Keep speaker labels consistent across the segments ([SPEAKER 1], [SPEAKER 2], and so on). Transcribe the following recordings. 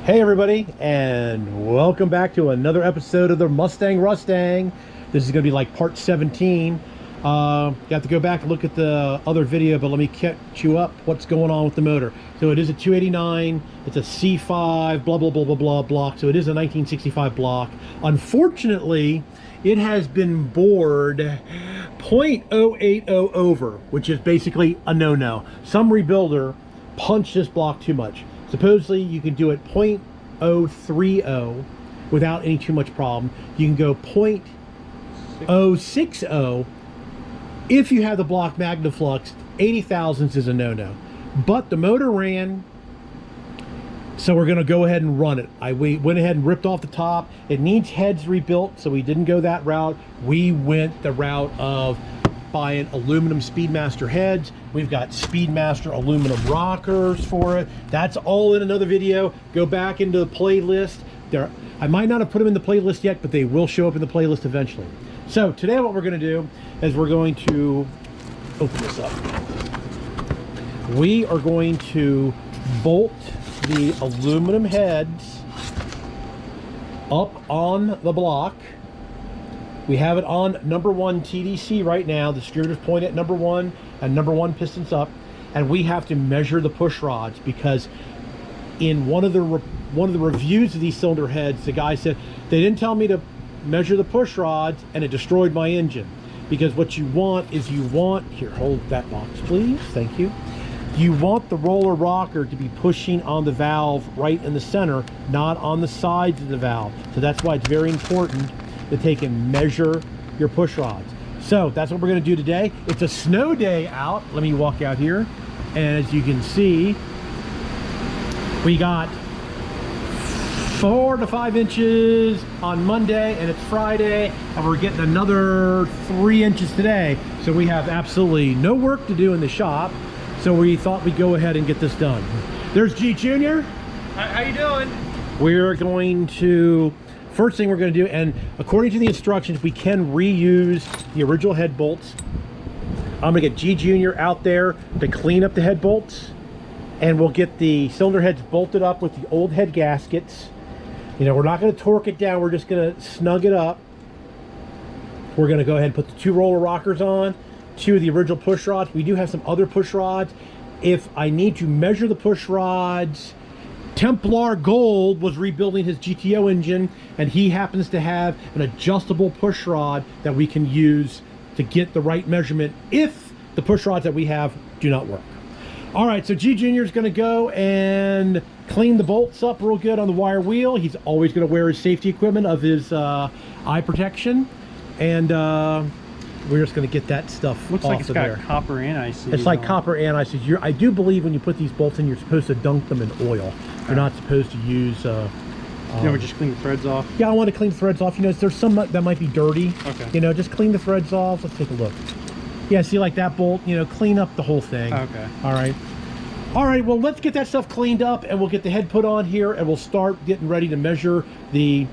[SPEAKER 1] Hey everybody, and welcome back to another episode of the Mustang Rustang. This is going to be like part 17. You have to go back and look at the other video, but let me catch you up what's going on with the motor. So it is a 289, it's a C5, blah, blah, blah, blah, blah block. So it is a 1965 block. Unfortunately, it has been bored 0.080 over, which is basically a no-no. Some rebuilder punched this block too much. Supposedly you can do it 0.030 without any too much problem. You can go 0.060 if you have the block Magnaflux. 80 thousandths is a no-no. But the motor ran, so we're going to go ahead and run it. We went ahead and ripped off the top. It needs heads rebuilt, so we didn't go that route. We went the route of buying aluminum Speedmaster heads. We've got Speedmaster aluminum rockers for it. That's all in another video. Go back into the playlist. I might not have put them in the playlist yet, but they will show up in the playlist eventually. So today what we're going to do is we're going to open this up. We are going to bolt the aluminum heads up on the block. We have it on number 1 TDC right now. The distributor's point at number 1 and number 1 pistons up, and we have to measure the push rods, because in one of the reviews of these cylinder heads, the guy said they didn't tell me to measure the push rods and it destroyed my engine. Because what you want is here, hold that box please, thank you. You want the roller rocker to be pushing on the valve right in the center, not on the sides of the valve. So that's why it's very important to take and measure your push rods. So that's what we're going to do today. It's a snow day out. Let me walk out here, and as you can see, we got 4 to 5 inches on Monday, and it's Friday, and we're getting another 3 inches today. So we have absolutely no work to do in the shop, so we thought we'd go ahead and get this done. There's G Junior.
[SPEAKER 2] How you doing?
[SPEAKER 1] We're going to, first thing we're going to do, and according to the instructions, we can reuse the original head bolts. I'm going to get G Junior out there to clean up the head bolts, and we'll get the cylinder heads bolted up with the old head gaskets. You know, we're not going to torque it down, we're just going to snug it up. We're going to go ahead and put the 2 roller rockers on, 2 of the original push rods. We do have some other push rods. If I need to measure the push rods, Templar Gold was rebuilding his GTO engine, and he happens to have an adjustable push rod that we can use to get the right measurement if the push rods that we have do not work. All right, so G Junior is going to go and clean the bolts up real good on the wire wheel. He's always going to wear his safety equipment of his eye protection, and we're just going to get that stuff
[SPEAKER 2] looks
[SPEAKER 1] off
[SPEAKER 2] like it's
[SPEAKER 1] of
[SPEAKER 2] got
[SPEAKER 1] there.
[SPEAKER 2] copper anti-seize.
[SPEAKER 1] It's like copper anti-seize. I do believe when you put these bolts in, you're supposed to dunk them in oil. You're not supposed to use
[SPEAKER 2] you know, just clean the threads off.
[SPEAKER 1] yeah, I want to clean the threads off. You know, there's some that might be dirty.
[SPEAKER 2] Okay.
[SPEAKER 1] You know, just clean the threads off. Let's take a look. Yeah, see, like that bolt, you know, clean up the whole thing.
[SPEAKER 2] Okay.
[SPEAKER 1] All right. All right, well, let's get that stuff cleaned up, and we'll get the head put on here, and we'll start getting ready to measure the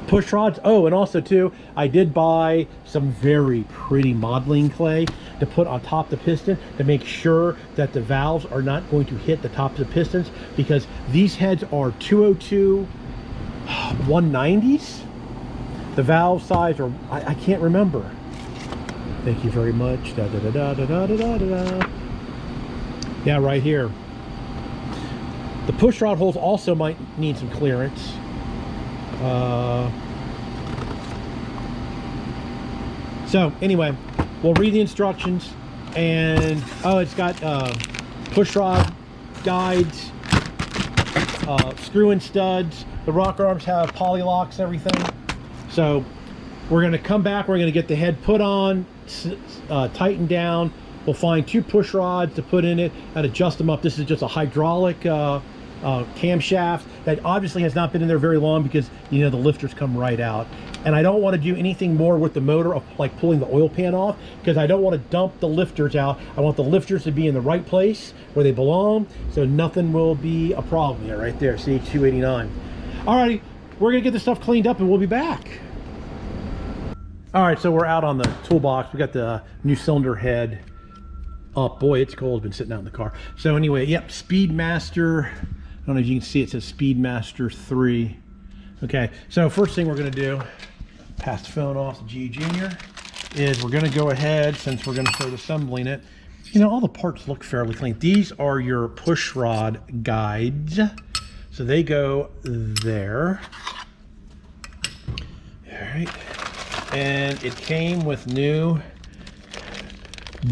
[SPEAKER 1] push rods. Oh, and also too, I did buy some very pretty modeling clay to put on top of the piston to make sure that the valves are not going to hit the top of the pistons, because these heads are 202 190s. The valve size are, I can't remember. Thank you very much. Da, da, da, da, da, da, da, da. Yeah, right here. The push rod holes also might need some clearance. So anyway, we'll read the instructions, and oh, it's got push rod guides, screw-in studs. The rocker arms have poly locks and everything. So we're going to come back, we're going to get the head put on, tighten down. We'll find 2 push rods to put in it and adjust them up. This is just a hydraulic camshaft that obviously has not been in there very long, because you know the lifters come right out, and I don't want to do anything more with the motor of like pulling the oil pan off, because I don't want to dump the lifters out. I want the lifters to be in the right place where they belong, so nothing will be a problem. Yeah, right there, see, 289. All righty, we're gonna get this stuff cleaned up and we'll be back. All right, so we're out on the toolbox. We got the new cylinder head up. Boy, it's cold, been sitting out in the car. So anyway, yep, Speedmaster I don't know if you can see it says Speedmaster 3. Okay, so first thing we're going to do, pass the phone off to G Junior, is we're going to go ahead, since we're going to start assembling it. You know, all the parts look fairly clean. These are your push rod guides. So they go there. All right. And it came with new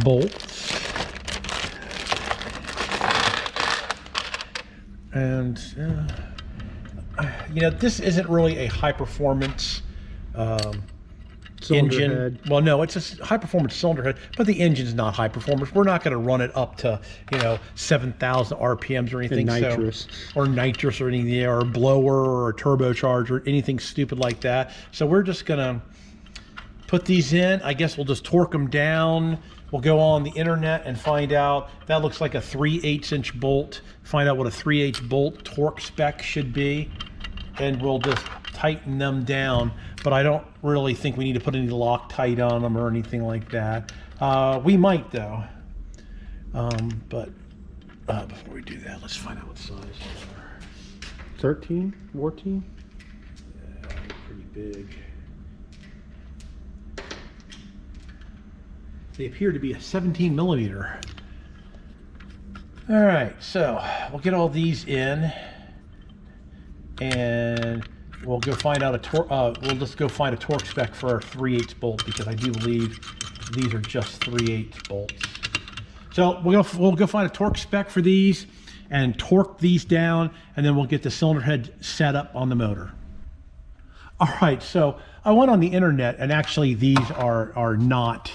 [SPEAKER 1] bolts. And, you know, this isn't really a high performance engine.
[SPEAKER 2] Head.
[SPEAKER 1] Well, no, it's a high performance cylinder head, but the engine's not high performance. We're not going to run it up to, you know, 7,000 RPMs or anything.
[SPEAKER 2] And nitrous.
[SPEAKER 1] So, or nitrous or anything, or a blower or a turbocharger, anything stupid like that. So we're just going to put these in. I guess we'll just torque them down. We'll go on the internet and find out. That looks like a 3/8 inch bolt. Find out what a 3/8 bolt torque spec should be, and we'll just tighten them down. But I don't really think we need to put any Loctite on them or anything like that. We might though. But before we do that, let's find out what size these are.
[SPEAKER 2] 13, 14?
[SPEAKER 1] Yeah, pretty big. They appear to be a 17 millimeter. All right, so we'll get all these in, and we'll go find out a torque. We'll just go find a torque spec for our 3/8 bolt, because I do believe these are just 3/8 bolts. So we'll go find a torque spec for these and torque these down, and then we'll get the cylinder head set up on the motor. All right, so I went on the internet, and actually these are not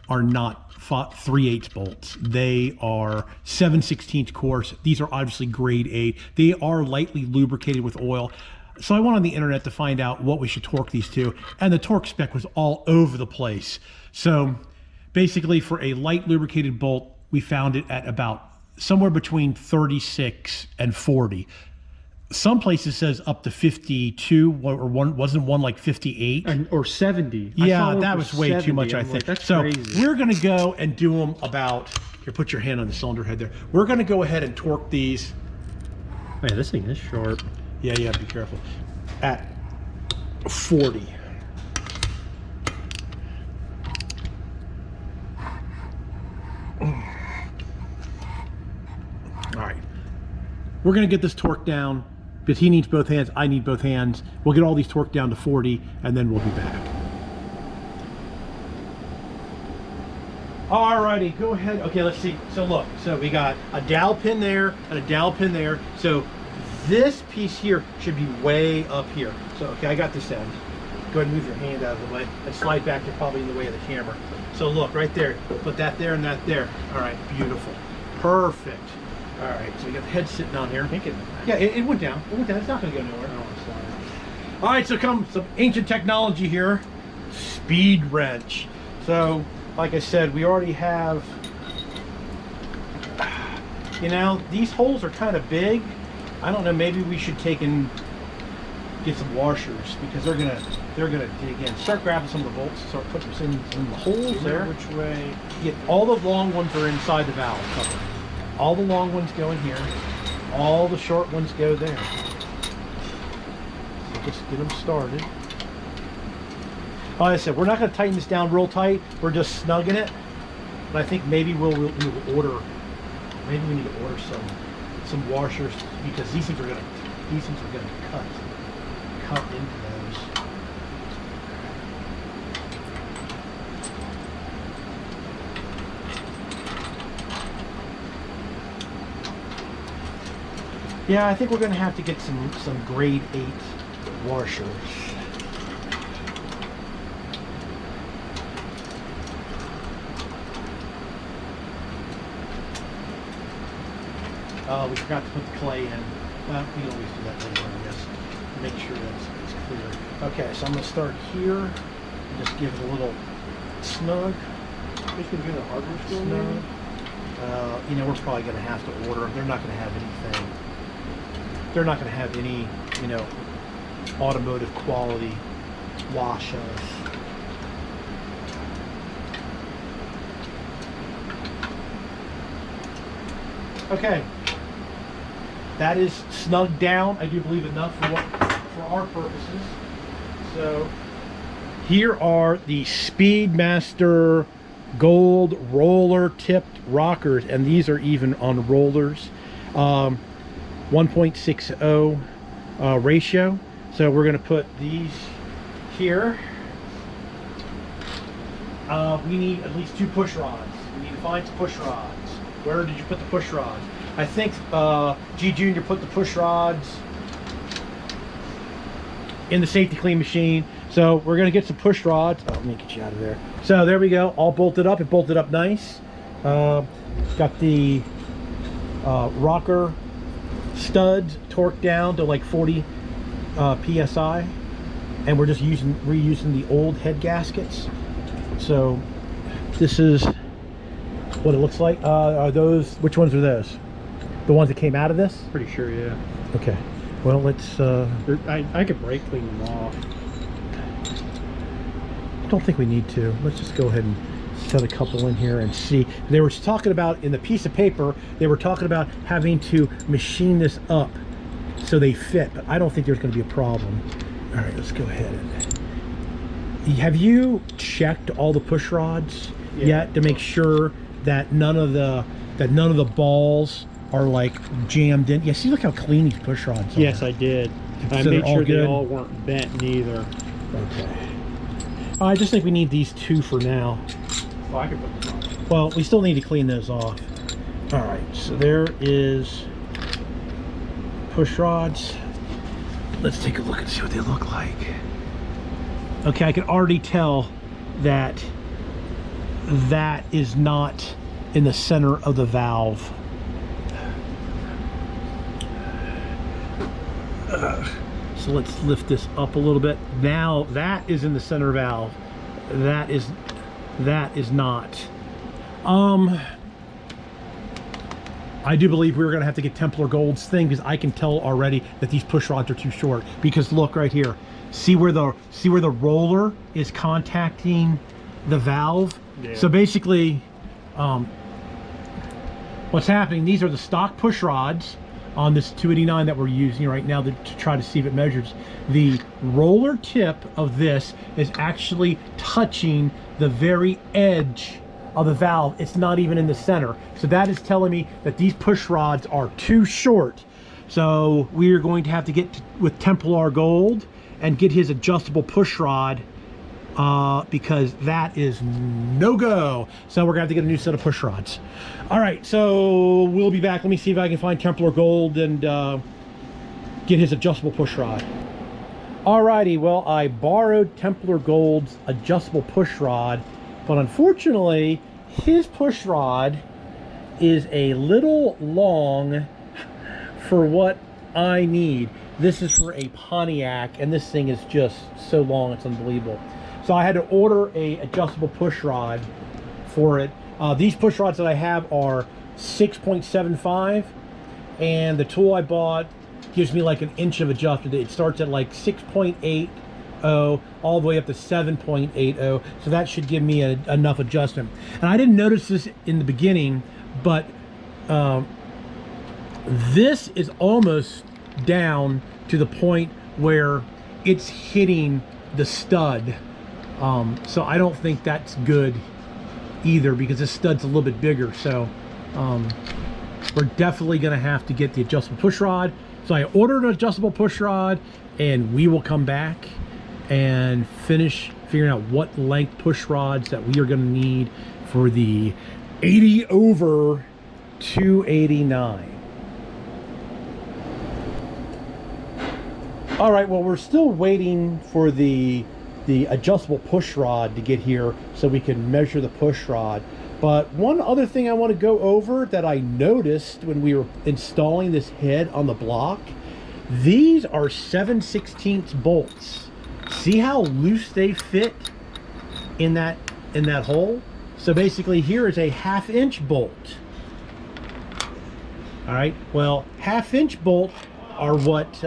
[SPEAKER 1] 3/8 bolts. They are 7/16 course. These are obviously grade 8. They are lightly lubricated with oil. So I went on the internet to find out what we should torque these to, and the torque spec was all over the place. So basically, for a light lubricated bolt, we found it at about somewhere between 36 and 40. Some places says up to 52, or wasn't one like 58?
[SPEAKER 2] Or 70.
[SPEAKER 1] Yeah, that was way too much, I think.
[SPEAKER 2] Like, that's
[SPEAKER 1] so
[SPEAKER 2] crazy.
[SPEAKER 1] we're going to go and do them about, here, put your hand on the cylinder head there. We're going to go ahead and torque these.
[SPEAKER 2] Oh, yeah, this thing is sharp.
[SPEAKER 1] Yeah, be careful. At 40. All right. We're going to get this torque down, because he needs both hands, I need both hands. We'll get all these torqued down to 40, and then we'll be back. Alrighty, go ahead. Okay, let's see. So look, so we got a dowel pin there and a dowel pin there. So this piece here should be way up here. So, okay, I got this end. Go ahead and move your hand out of the way and slide back. You're probably in the way of the camera. So look, right there. Put that there and that there. All right, beautiful. Perfect. All right, so we got the head sitting on here. Yeah, it went down. It went down. It's not going to go nowhere. All right, so come some ancient technology here. Speed wrench. So, like I said, we already have, you know, these holes are kind of big. I don't know, maybe we should take and get some washers, because they're gonna dig in. Start grabbing some of the bolts, start putting them in the holes there.
[SPEAKER 2] Which way?
[SPEAKER 1] Get all the long ones are inside the valve cover. All the long ones go in here. All the short ones go there. So just get them started. Like I said, we're not going to tighten this down real tight. We're just snugging it. But I think maybe we'll order. Maybe we need to order some washers, because these things are going to cut into those. Yeah, I think we're going to have to get some grade 8 washers. We forgot to put the clay in. We always do that later, I guess. Make sure it's clear. Okay, so I'm going to start here and just give it a little snug.
[SPEAKER 2] Just gonna do the hardware store.
[SPEAKER 1] Snug. You know, we're probably going to have to order them. They're not going to have anything. They're not going to have any, you know, automotive quality washes. Okay. that is snugged down, I do believe, enough for our purposes. So here are the Speedmaster gold roller tipped rockers, and these are even on rollers. 1.60 ratio. So we're going to put these here. We need at least 2 push rods. We need to find some push rods. Where did you put the push rods? I think G Junior put the push rods in the safety clean machine. So we're going to get some push rods. Oh, let me get you out of there. So there we go, all bolted up. It bolted up nice. Got the rocker studs torqued down to like 40 psi, and we're just reusing the old head gaskets. So this is what it looks like. Are those, which ones are those? The ones that came out of this?
[SPEAKER 2] Pretty sure, yeah.
[SPEAKER 1] Okay. Well, let's.
[SPEAKER 2] I could brake clean them off.
[SPEAKER 1] I don't think we need to. Let's just go ahead and set a couple in here and see. They were talking about, in the piece of paper, they were talking about having to machine this up so they fit, but I don't think there's going to be a problem. All right, let's go ahead and. Have you checked all the push rods yet to make sure that none of the balls are like jammed in? Yeah, see, look how clean these push rods are.
[SPEAKER 2] Yes, I did. I
[SPEAKER 1] So
[SPEAKER 2] made sure
[SPEAKER 1] good?
[SPEAKER 2] they all weren't bent neither.
[SPEAKER 1] Okay. I just think we need these 2 for now.
[SPEAKER 2] Well, I could put them on.
[SPEAKER 1] Well, we still need to clean those off. All right, so there is push rods. Let's take a look and see what they look like. Okay, I can already tell that that is not in the center of the valve. So let's lift this up a little bit. Now that is in the center valve. That is not. I do believe we're gonna have to get Templar Gold's thing, because I can tell already that these push rods are too short. Because look right here, see where the roller is contacting the valve.
[SPEAKER 2] Yeah.
[SPEAKER 1] So basically, what's happening? These are the stock push rods on this 289 that we're using right now to try to see if it measures. The roller tip of this is actually touching the very edge of the valve. It's not even in the center. So that is telling me that these push rods are too short. So we are going to have to get with Templar Gold and get his adjustable push rod, because that is no go. So we're gonna have to get a new set of push rods. All right, so we'll be back. Let me see if I can find Templar Gold and get his adjustable push rod. Alrighty, well, I borrowed Templar Gold's adjustable push rod, but unfortunately his push rod is a little long for what I need. This is for a Pontiac, and this thing is just so long, it's unbelievable. So I had to order a adjustable push rod for it. These push rods that I have are 6.75, and the tool I bought gives me like an inch of adjustment. It starts at like 6.80 all the way up to 7.80, so that should give me enough adjustment. And I didn't notice this in the beginning, but this is almost down to the point where it's hitting the stud. So I don't think that's good either, because this stud's a little bit bigger. So we're definitely gonna have to get the adjustable push rod. So I ordered an adjustable push rod, and we will come back and finish figuring out what length push rods that we are gonna need for the 80 over 289. All right, well, we're still waiting for the adjustable push rod to get here so we can measure the push rod. But one other thing I want to go over that I noticed when we were installing this head on the block, these are 7/16 bolts. See how loose they fit in that hole? So basically here is a 1/2 inch bolt. All right, well, 1/2 inch bolts are what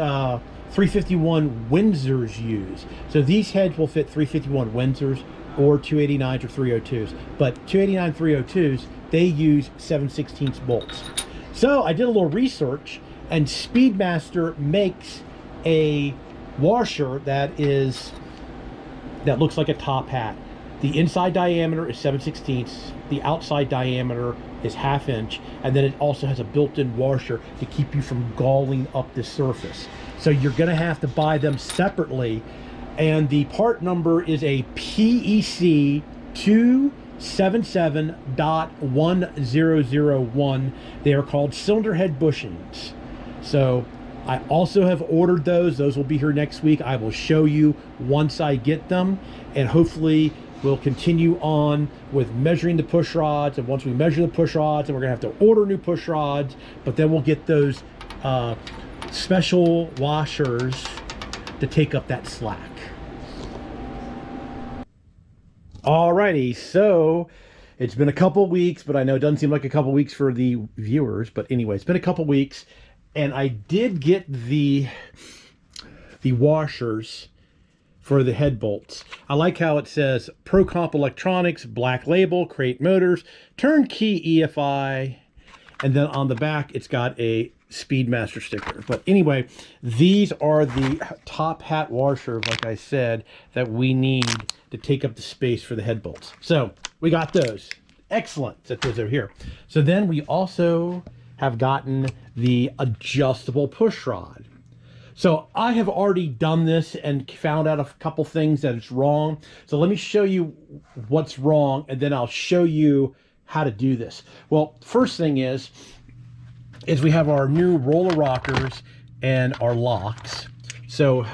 [SPEAKER 1] 351 Windsors use. So these heads will fit 351 Windsors or 289s or 302s. But 289 302s, they use 7/16 bolts. So I did a little research, And Speedmaster makes a washer that looks like a top hat. The inside diameter is 7/16. The outside diameter is 1/2 inch, and then it also has a built-in washer to keep you from galling up the surface. So you're going to have to buy them separately, and the part number is a PEC 277.1001. They are called cylinder head bushings. So I also have ordered those. Those will be here next week. I will show you once I get them, and hopefully we'll continue on with measuring the push rods. And once we measure the push rods, and we're gonna have to order new push rods, but then we'll get those special washers to take up that slack. Alrighty, so it's been a couple weeks, but I know it doesn't seem like a couple weeks for the viewers, but anyway, it's been a couple weeks, and I did get the washers for the head bolts. I like how it says Pro Comp Electronics, black label, Crate Motors, turnkey EFI, and then on the back it's got a Speedmaster sticker. But anyway, these are the top hat washers, like I said, that we need to take up the space for the head bolts. So we got those. Excellent. Set those over here. So then we also have gotten the adjustable push rod. So I have already done this and found out a couple things that it's wrong. So let me show you what's wrong, and then I'll show you how to do this. Well, first thing is we have our new roller rockers and our locks. So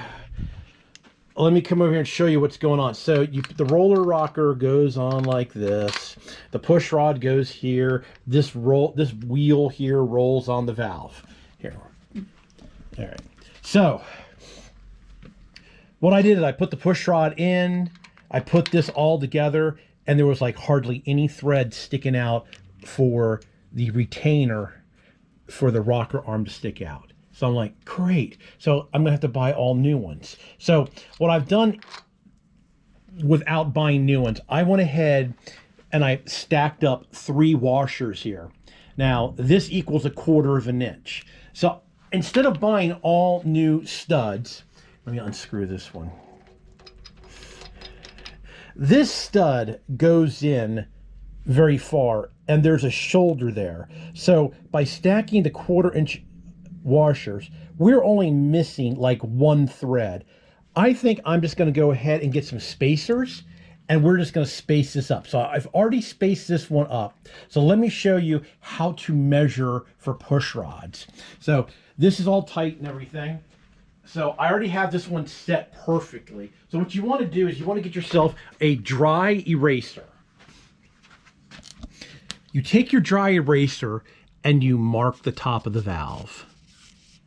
[SPEAKER 1] let me come over here and show you what's going on. So the roller rocker goes on like this. The push rod goes here. This wheel here rolls on the valve. Here. All right. So what I did is I put the push rod in, I put this all together, and there was like hardly any thread sticking out for the retainer for the rocker arm to stick out. So I'm like, great. So I'm gonna have to buy all new ones. So what I've done without buying new ones, I went ahead and I stacked up 3 washers here. Now this equals 1/4 inch. So instead of buying all new studs, let me unscrew this one. This stud goes in very far, and there's a shoulder there. So by stacking the 1/4 inch washers, we're only missing like 1 thread. I think I'm just going to go ahead and get some spacers, and we're just going to space this up. So I've already spaced this one up. So let me show you how to measure for push rods. So this is all tight and everything. So I already have this one set perfectly. So what you want to do is you want to get yourself a dry eraser. You take your dry eraser and you mark the top of the valve.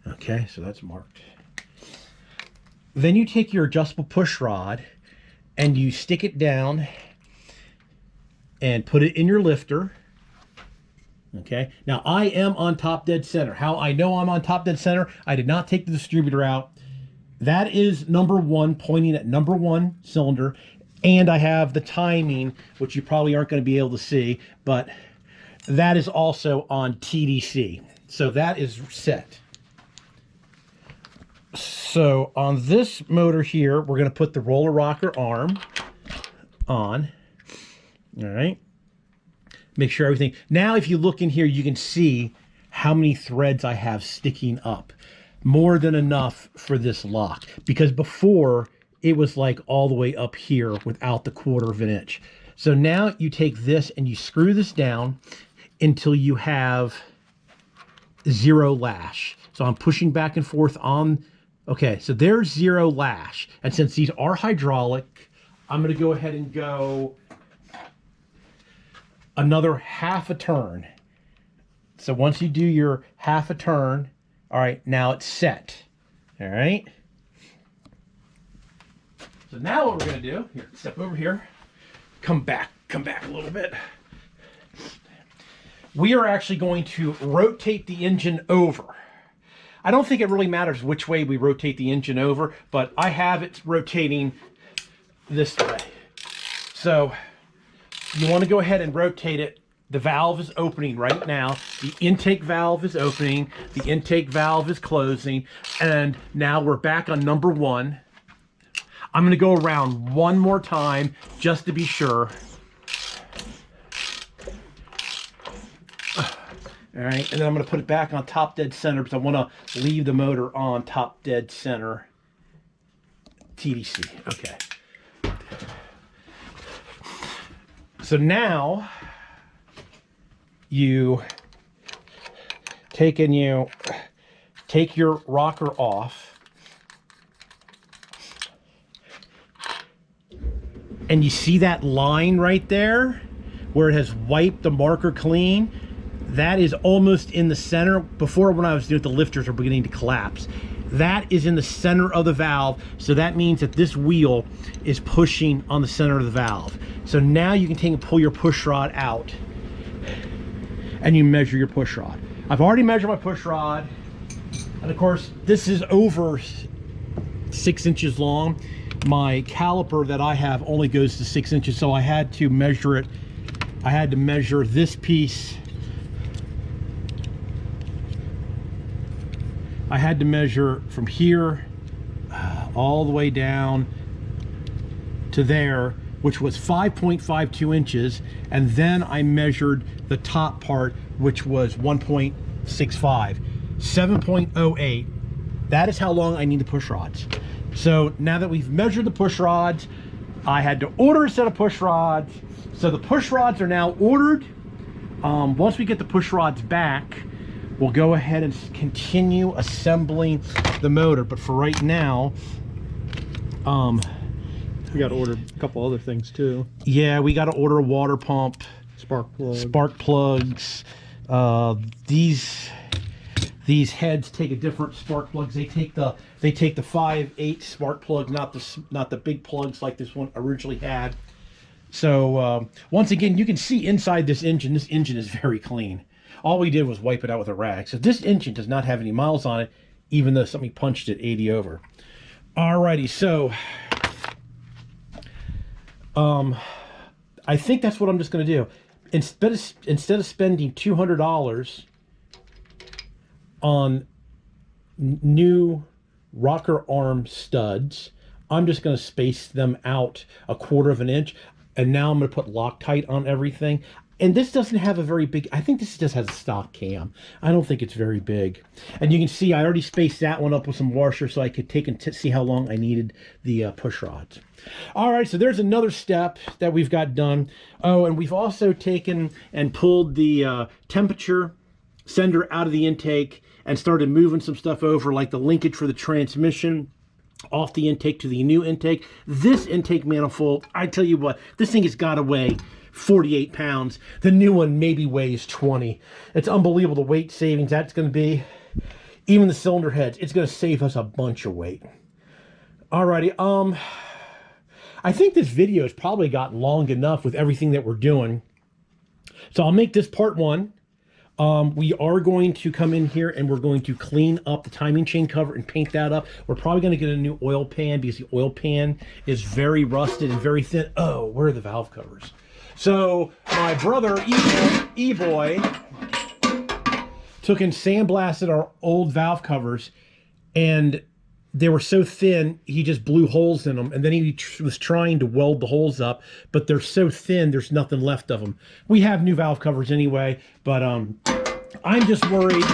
[SPEAKER 1] Okay, so that's marked. Then you take your adjustable push rod and you stick it down and put it in your lifter. Okay, now I am on top dead center. How I know I'm on top dead center, I did not take the distributor out. That is number 1, pointing at number 1 cylinder, and I have the timing, which you probably aren't going to be able to see, but that is also on TDC. So that is set. So on this motor here, we're going to put the roller rocker arm on. All right. Make sure everything. Now, if you look in here, you can see how many threads I have sticking up. More than enough for this lock. Because before, it was like all the way up here without the 1/4 inch. So now you take this and you screw this down until you have 0 lash. So I'm pushing back and forth on. Okay, so there's 0 lash. And since these are hydraulic, I'm going to go ahead and go another 1/2 turn. So once you do your 1/2 turn, all right, now it's set. All right. So now what we're going to do, here, step over here, come back a little bit. We are actually going to rotate the engine over. I don't think it really matters which way we rotate the engine over, but I have it rotating this way. So you want to go ahead and rotate it the valve is opening right now. The intake valve is opening. The intake valve is closing. And now we're back on number 1. I'm going to go around one more time just to be sure. All right, and then I'm going to put it back on top dead center because I want to leave the motor on top dead center. TDC. Okay. So now you take your rocker off, and you see that line right there where it has wiped the marker clean. That is almost in the center. Before, when I was doing it, the lifters are beginning to collapse. That is in the center of the valve, so that means that this wheel is pushing on the center of the valve. So now you can take and pull your push rod out, and you measure your push rod. I've already measured my push rod, and of course, this is over 6 inches long. My caliper that I have only goes to 6 inches, so I had to measure it. I had to measure this piece. I had to measure from here all the way down to there, which was 5.52 inches, and then I measured the top part, which was 1.65, 7.08. That is how long I need the push rods. So now that we've measured the push rods, I had to order a set of push rods. So the push rods are now ordered. Once we get the push rods back, we'll go ahead and continue assembling the motor. But for right now,
[SPEAKER 2] We got to order a couple other things too.
[SPEAKER 1] yeah, we got to order a water pump,
[SPEAKER 2] Spark plug.
[SPEAKER 1] spark plugs. These heads take a different spark plugs. They take the 5/8 spark plug, not the big plugs like this one originally had. So once again, you can see inside this engine. This engine is very clean. All we did was wipe it out with a rag. So this engine does not have any miles on it, even though somebody punched it 80 over. Alrighty, so I think that's what I'm just going to do. Instead of spending $200 on new rocker arm studs, I'm just going to space them out 1/4 of an inch. And now I'm going to put Loctite on everything. And this doesn't have a very big, I think this just has a stock cam. I don't think it's very big. And you can see I already spaced that one up with some washer so I could take and see how long I needed the push rods. All right, so there's another step that we've got done. Oh, and we've also taken and pulled the temperature sender out of the intake and started moving some stuff over, like the linkage for the transmission off the intake to the new intake. This intake manifold, I tell you what, this thing has got to weigh 48 pounds. The new one maybe weighs 20. It's unbelievable the weight savings that's going to be. Even the cylinder heads, it's going to save us a bunch of weight. Alrighty, I think this video has probably gotten long enough with everything that we're doing. So I'll make this part 1. We are going to come in here and we're going to clean up the timing chain cover and paint that up. We're probably going to get a new oil pan because the oil pan is very rusted and very thin. Oh, where are the valve covers? So my brother, E-Boy, took and sandblasted our old valve covers, and they were so thin, he just blew holes in them. And then he was trying to weld the holes up, but they're so thin, there's nothing left of them. We have new valve covers anyway, but I'm just worried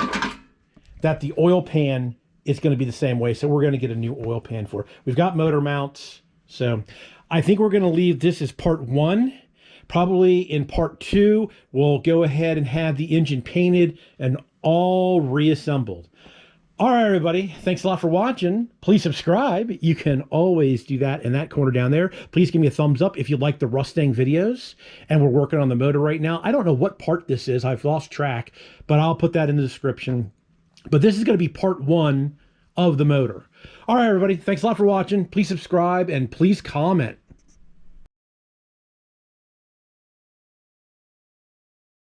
[SPEAKER 1] that the oil pan is going to be the same way. So we're going to get a new oil pan for it. We've got motor mounts. So I think we're going to leave this as part 1. Probably in part 2, we'll go ahead and have the engine painted and all reassembled. All right, everybody, thanks a lot for watching. Please subscribe. You can always do that in that corner down there. Please give me a thumbs up if you like the Rustang videos. And we're working on the motor right now. I don't know what part this is. I've lost track, but I'll put that in the description. But this is going to be part 1 of the motor. All right, everybody, thanks a lot for watching. Please subscribe and please comment.